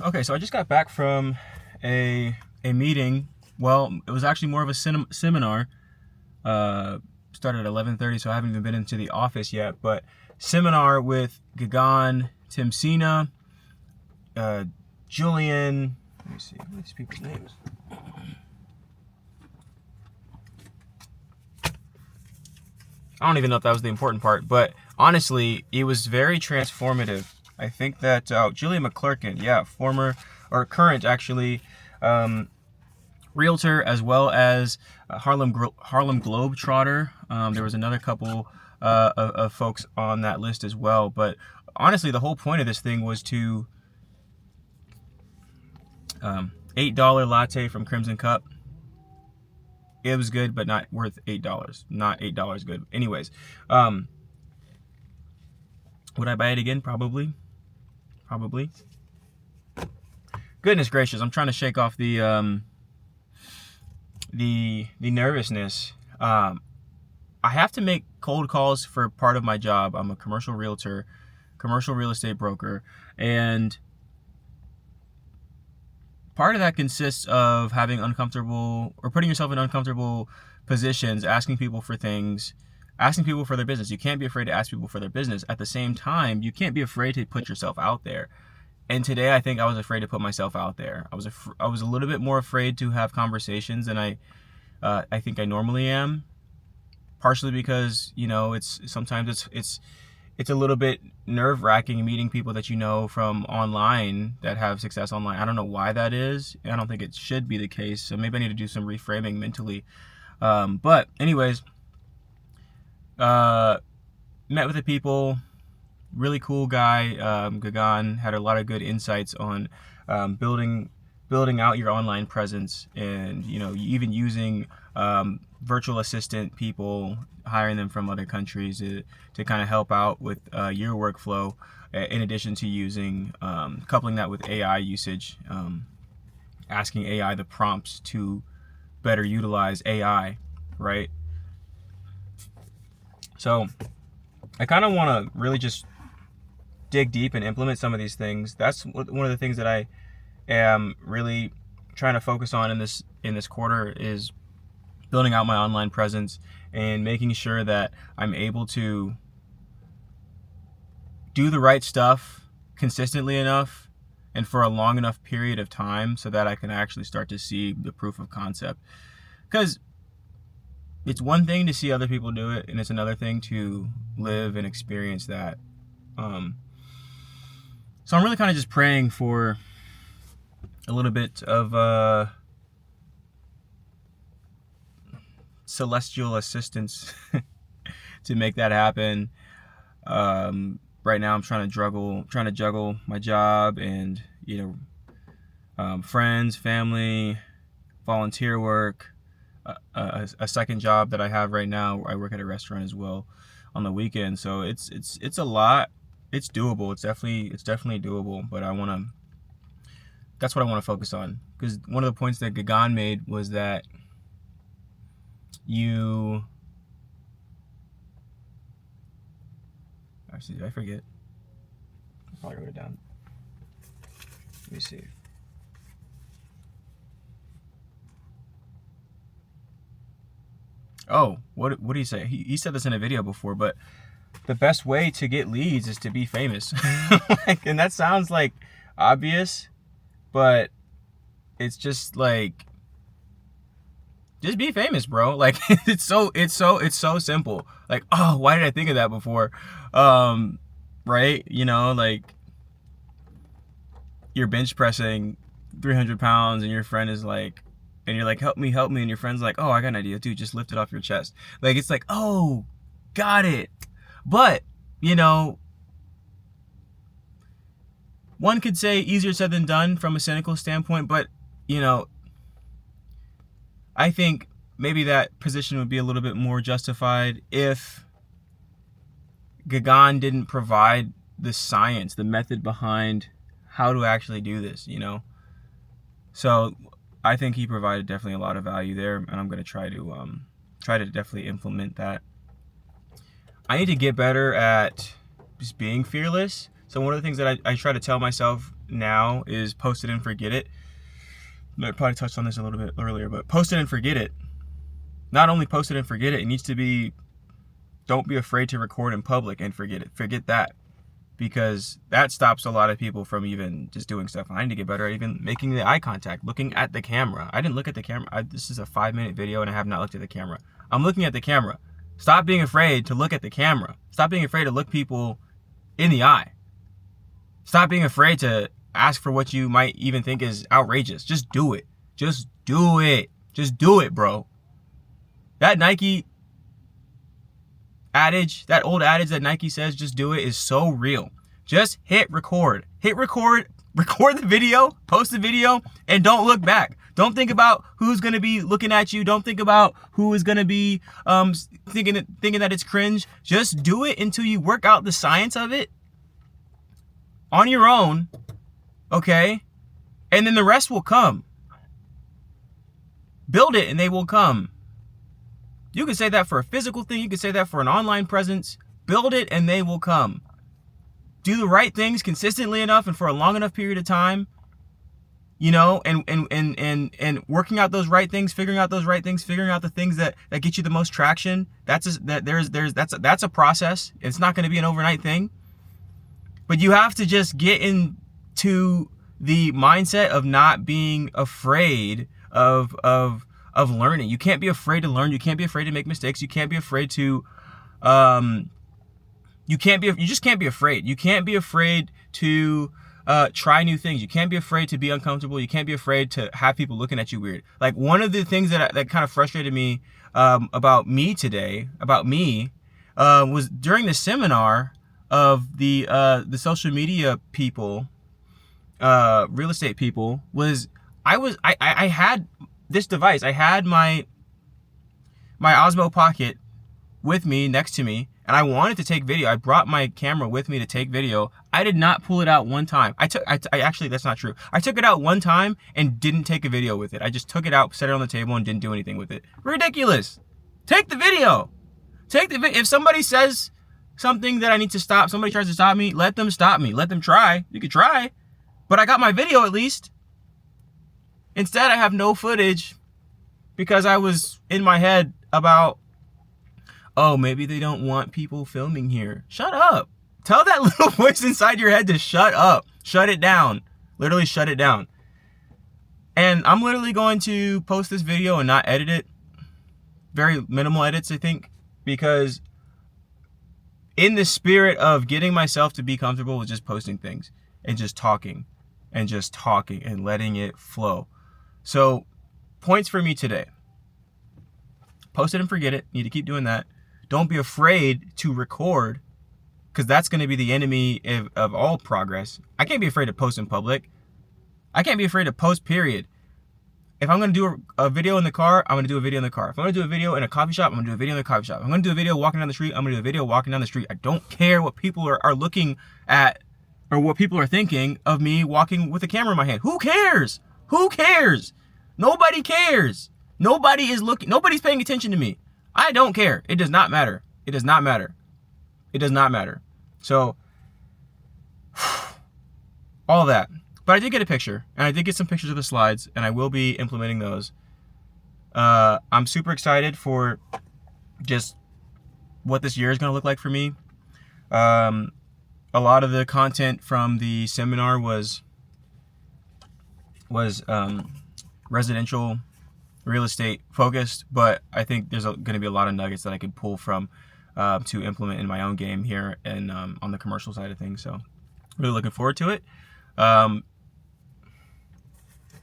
Okay, so I just got back from a meeting. Well, it was actually more of a seminar. Started at 11:30, so I haven't even been into the office yet. But seminar with Gagan, Tim Sina, Julian. Let me see. What are these people's names? I don't even know if that was the important part, but honestly, it was very transformative. I think that Julia McClurkin, yeah, former or current actually, realtor, as well as Harlem Globetrotter. There was another couple of folks on that list as well. But honestly, the whole point of this thing was to $8 latte from Crimson Cup. It was good, but not worth $8. Not $8 good. Anyways, would I buy it again? Probably. Probably. Goodness gracious, I'm trying to shake off the nervousness. I have to make cold calls for part of my job. I'm a commercial realtor, commercial real estate broker, and part of that consists of having uncomfortable or putting yourself in uncomfortable positions, asking people for things, asking people for their business. You can't be afraid to ask people for their business. At the same time, you can't be afraid to put yourself out there. And today, I think I was afraid to put myself out there. I was a little bit more afraid to have conversations than I think I normally am. Partially because it's sometimes it's a little bit nerve-wracking meeting people that you know from online that have success online. I don't know why that is. I don't think it should be the case. So maybe I need to do some reframing mentally. But anyways, met with the people. Really cool guy. Gagan had a lot of good insights on building out your online presence, and even using virtual assistant people, hiring them from other countries to kind of help out with your workflow, in addition to using coupling that with AI usage, asking AI the prompts to better utilize AI, right? So I kind of want to really just dig deep and implement some of these things. That's one of the things that I am really trying to focus on in this quarter, is building out my online presence and making sure that I'm able to do the right stuff consistently enough and for a long enough period of time so that I can actually start to see the proof of concept. Because it's one thing to see other people do it, and it's another thing to live and experience that. So I'm really kind of just praying for a little bit of celestial assistance to make that happen. Right now I'm trying to juggle my job and friends, family, volunteer work, a second job that I have right now. I work at a restaurant as well on the weekend, so it's a lot. It's doable. It's definitely doable, but that's what I want to focus on. Because one of the points that Gagan made was that actually, did I forget? I probably wrote it down. Let me see. Oh, what did he say? He said this in a video before, but the best way to get leads is to be famous. And that sounds like obvious, but it's just like, just be famous, bro. Like it's so simple. Like, oh, why did I think of that before? Right? Like you're bench pressing 300 pounds and your friend is like, and you're like, help me. And your friend's like, oh, I got an idea, dude. Just lift it off your chest. Like, it's like, oh, got it. But, one could say easier said than done from a cynical standpoint, but, I think maybe that position would be a little bit more justified if Gagan didn't provide the science, the method behind how to actually do this, So I think he provided definitely a lot of value there, and I'm going to try to definitely implement that. I need to get better at just being fearless. So one of the things that I try to tell myself now is post it and forget it. I probably touched on this a little bit earlier, but post it and forget it. Not only post it and forget it, it needs to be, don't be afraid to record in public and forget it. Forget that. Because that stops a lot of people from even just doing stuff. I need to get better at even making the eye contact, looking at the camera. I didn't look at the camera. This is a 5-minute video and I have not looked at the camera. I'm looking at the camera. Stop being afraid to look at the camera. Stop being afraid to look people in the eye. Stop being afraid to ask for what you might even think is outrageous. Just do it. Just do it. Just do it, bro. That Nike adage, that old adage that Nike says, just do it, is so real. Just hit record. Hit record. Record the video. Post the video. And don't look back. Don't think about who's going to be looking at you. Don't think about who is going to be thinking that it's cringe. Just do it until you work out the science of it on your own. Okay? And then the rest will come. Build it and they will come. You can say that for a physical thing. You can say that for an online presence. Build it and they will come. Do the right things consistently enough and for a long enough period of time. You know, and working out those right things, figuring out those right things, figuring out the things that get you the most traction. That's a process. It's not going to be an overnight thing. But you have to just get into the mindset of not being afraid of learning. You can't be afraid to learn. You can't be afraid to make mistakes. You can't be afraid to you just can't be afraid. You can't be afraid to try new things. You can't be afraid to be uncomfortable. You can't be afraid to have people looking at you weird. Like, one of the things that kind of frustrated me about me today, was during the seminar of the social media people, real estate people, was I had this device. I had my Osmo Pocket with me, next to me, and I wanted to take video. I brought my camera with me to take video. I did not pull it out one time. Actually, that's not true. I took it out one time and didn't take a video with it. I just took it out, set it on the table, and didn't do anything with it. Ridiculous. Take the video. If somebody says something that I need to stop, somebody tries to stop me, let them stop me. Let them try. You could try. But I got my video at least. Instead, I have no footage because I was in my head about, oh, maybe they don't want people filming here. Shut up. Tell that little voice inside your head to shut up. Shut it down. Literally shut it down. And I'm literally going to post this video and not edit it. Very minimal edits, I think. Because in the spirit of getting myself to be comfortable with just posting things and just talking and letting it flow. So, points for me today. Post it and forget it. Need to keep doing that. Don't be afraid to record, because that's going to be the enemy of all progress. I can't be afraid to post in public. I can't be afraid to post, period. If I'm going to do a video in the car, I'm going to do a video in the car. If I'm going to do a video in a coffee shop, I'm going to do a video in the coffee shop. If I'm going to do a video walking down the street, I'm going to do a video walking down the street. I don't care what people are looking at or what people are thinking of me walking with a camera in my hand. Who cares? Who cares? Nobody cares. Nobody is looking. Nobody's paying attention to me. I don't care. It does not matter. It does not matter. It does not matter. So, all that. But I did get a picture, and I did get some pictures of the slides, and I will be implementing those. I'm super excited for just what this year is going to look like for me. A lot of the content from the seminar was residential real estate focused, but I think there's going to be a lot of nuggets that I could pull from to implement in my own game here and on the commercial side of things. So really looking forward to it.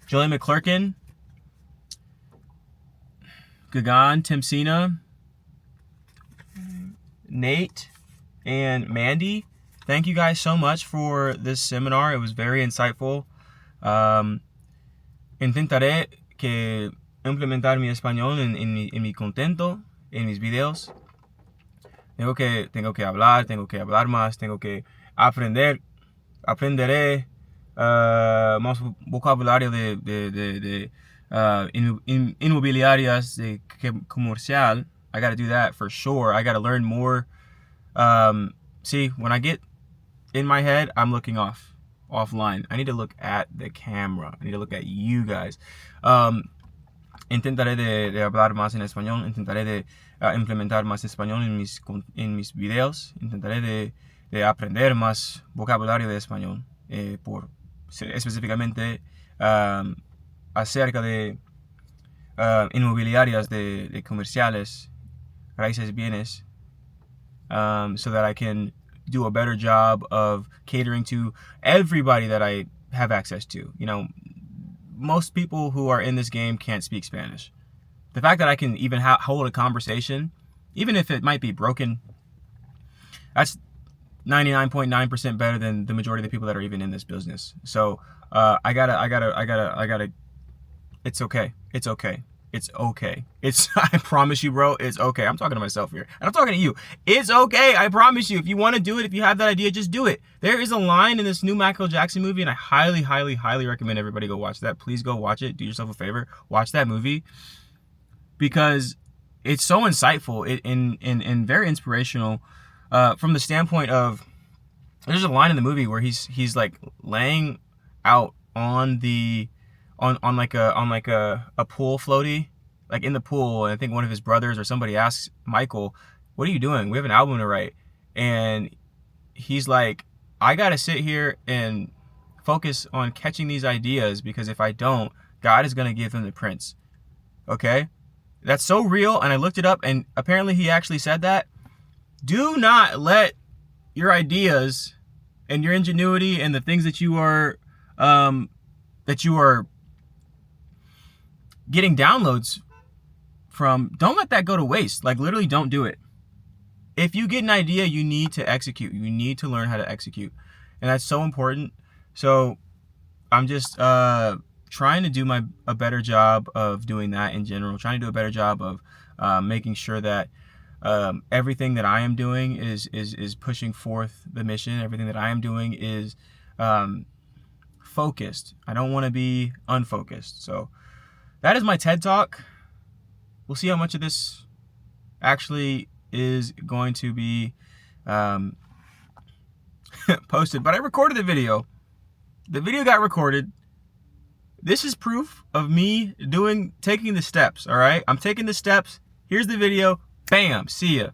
Julian McClurkin, Gagan, Tim Sina, Nate, and Mandy, thank you guys so much for this seminar. It was very insightful. Intentaré que implementar mi español en mi contento, en mis videos. Tengo que hablar más, tengo que aprender. Aprenderé más vocabulario de inmobiliarias, de comercial. I got to do that for sure. I got to learn more. See, when I get in my head, I'm looking off. offline. I need to look at the camera. I need to look at you guys. Intentaré de hablar más en español. Intentaré de implementar más español en mis videos. Intentaré de aprender más vocabulario de español. Específicamente acerca de inmobiliarias, de comerciales, raíces bienes, so that I can do a better job of catering to everybody that I have access to. You know, most people who are in this game can't speak Spanish. The fact that I can even hold a conversation, even if it might be broken, that's 99.9% better than the majority of the people that are even in this business. So I gotta. It's okay. It's okay. It's okay. I promise you, bro, it's okay. I'm talking to myself here. And I'm talking to you. It's okay. I promise you. If you want to do it, if you have that idea, just do it. There is a line in this new Michael Jackson movie, and I highly, highly, highly recommend everybody go watch that. Please go watch it. Do yourself a favor. Watch that movie. Because it's so insightful and very inspirational from the standpoint of, there's a line in the movie where he's like laying out on the on like a pool floaty, like in the pool, and I think one of his brothers or somebody asks Michael, "What are you doing? We have an album to write." And he's like, "I gotta sit here and focus on catching these ideas, because if I don't, God is gonna give them to Prince." Okay? That's so real, and I looked it up, and apparently he actually said that. Do not let your ideas and your ingenuity and the things that you are getting downloads from, don't let that go to waste. Like, literally, don't do it. If you get an idea, you need to execute. You need to learn how to execute, and that's so important. So I'm just trying to do a better job of doing that in general. Trying to do a better job of making sure that everything that I am doing is pushing forth the mission. Everything that I am doing is focused. I don't want to be unfocused. So that is my TED Talk. We'll see how much of this actually is going to be posted. But I recorded the video. The video got recorded. This is proof of me taking the steps, all right? I'm taking the steps. Here's the video. Bam. See ya.